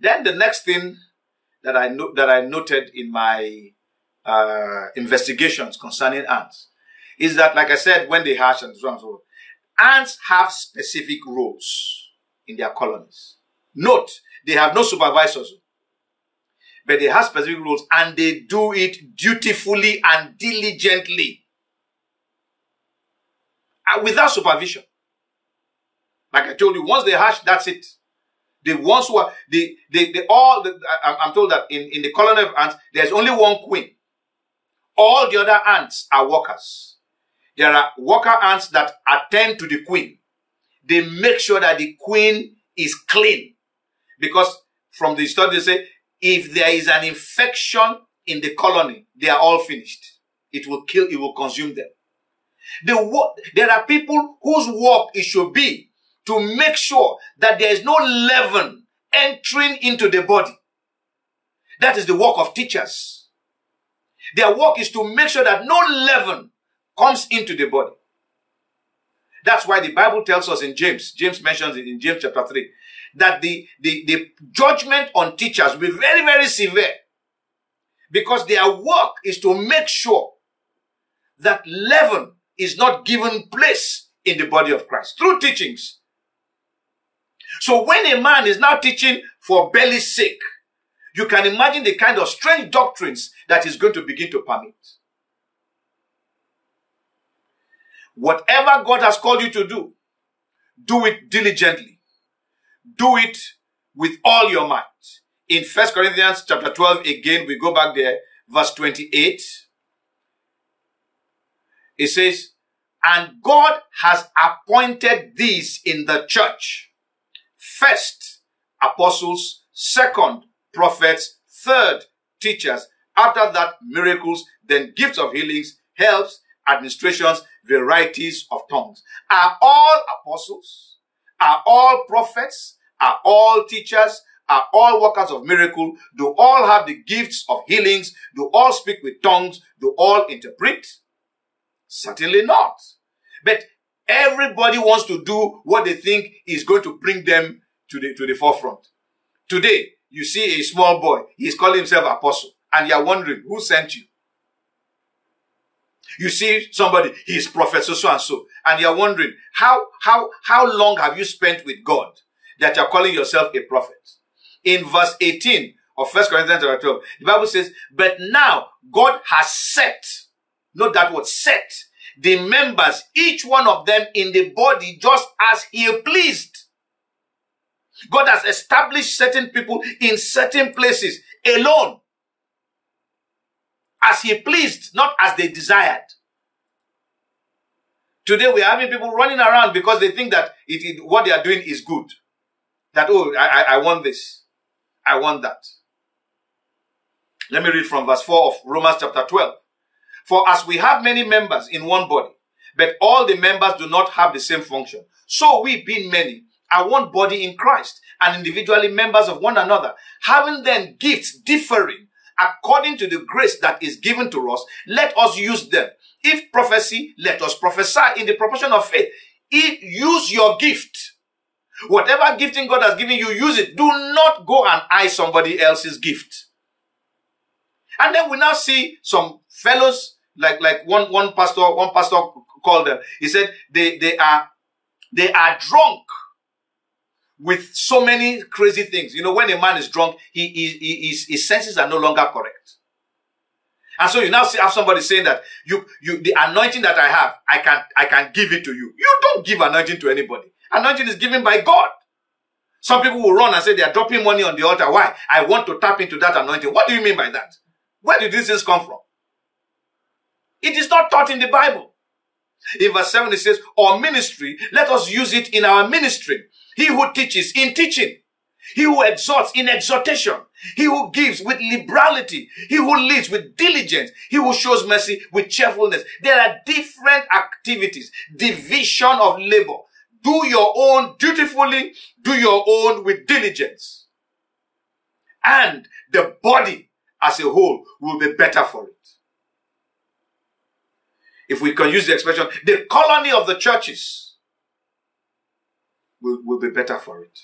Then the next thing that I noted in my investigations concerning ants is that, like I said, when they hatch and so on and so forth, ants have specific roles in their colonies. Note, they have no supervisors, but they have specific roles, and they do it dutifully and diligently, and without supervision. Like I told you, once they hatch, that's it. The ones who are, I'm told that in the colony of ants, there's only one queen. All the other ants are workers. There are worker ants that attend to the queen. They make sure that the queen is clean. Because from the study, they say, if there is an infection in the colony, they are all finished. It will kill, it will consume them. There are people whose work it should be to make sure that there is no leaven entering into the body. That is the work of teachers. Their work is to make sure that no leaven comes into the body. That's why the Bible tells us in James mentions it in James chapter 3, that the judgment on teachers will be very, very severe, because their work is to make sure that leaven is not given place in the body of Christ through teachings. So when a man is now teaching for belly's sake, you can imagine the kind of strange doctrines that he's going to begin to permit. Whatever God has called you to do it diligently. Do it with all your might. In 1 Corinthians chapter 12, again, we go back there, verse 28. It says, and God has appointed these in the church. First, apostles. Second, prophets. Third, teachers. After that, miracles. Then gifts of healings, helps, administrations, varieties of tongues. Are all apostles? Are all prophets? Are all teachers? Are all workers of miracle? Do all have the gifts of healings? Do all speak with tongues? Do all interpret? Certainly not. But everybody wants to do what they think is going to bring them to the forefront. Today, you see a small boy. He is calling himself apostle. And you are wondering, who sent you? You see somebody, he is professor so and so. And you are wondering, how long have you spent with God that you are calling yourself a prophet? In verse 18 of 1 Corinthians chapter 12, the Bible says, but now God has set, note that word, set, the members, each one of them in the body, just as he pleased. God has established certain people in certain places alone, as he pleased, not as they desired. Today we are having people running around because they think that what they are doing is good. That, oh, I want this. I want that. Let me read from verse 4 of Romans chapter 12. For as we have many members in one body, but all the members do not have the same function, so we, being many, are one body in Christ, and individually members of one another, having then gifts differing according to the grace that is given to us, let us use them. If prophecy, let us prophesy in the proportion of faith. Use your gift. Whatever gifting God has given you, use it. Do not go and eye somebody else's gift. And then we now see some fellows, like one pastor called them. He said they are drunk with so many crazy things. You know, when a man is drunk, his senses are no longer correct. And so you now have somebody saying that the anointing that I have, I can give it to you. You don't give anointing to anybody. Anointing is given by God. Some people will run and say they are dropping money on the altar. Why? I want to tap into that anointing. What do you mean by that? Where did these things come from? It is not taught in the Bible. In verse 7 it says, or ministry, let us use it in our ministry. He who teaches in teaching. He who exhorts in exhortation. He who gives with liberality. He who leads with diligence. He who shows mercy with cheerfulness. There are different activities. Division of labor. Do your own dutifully. Do your own with diligence. And the body as a whole will be better for it. If we can use the expression, the colony of the churches will be better for it.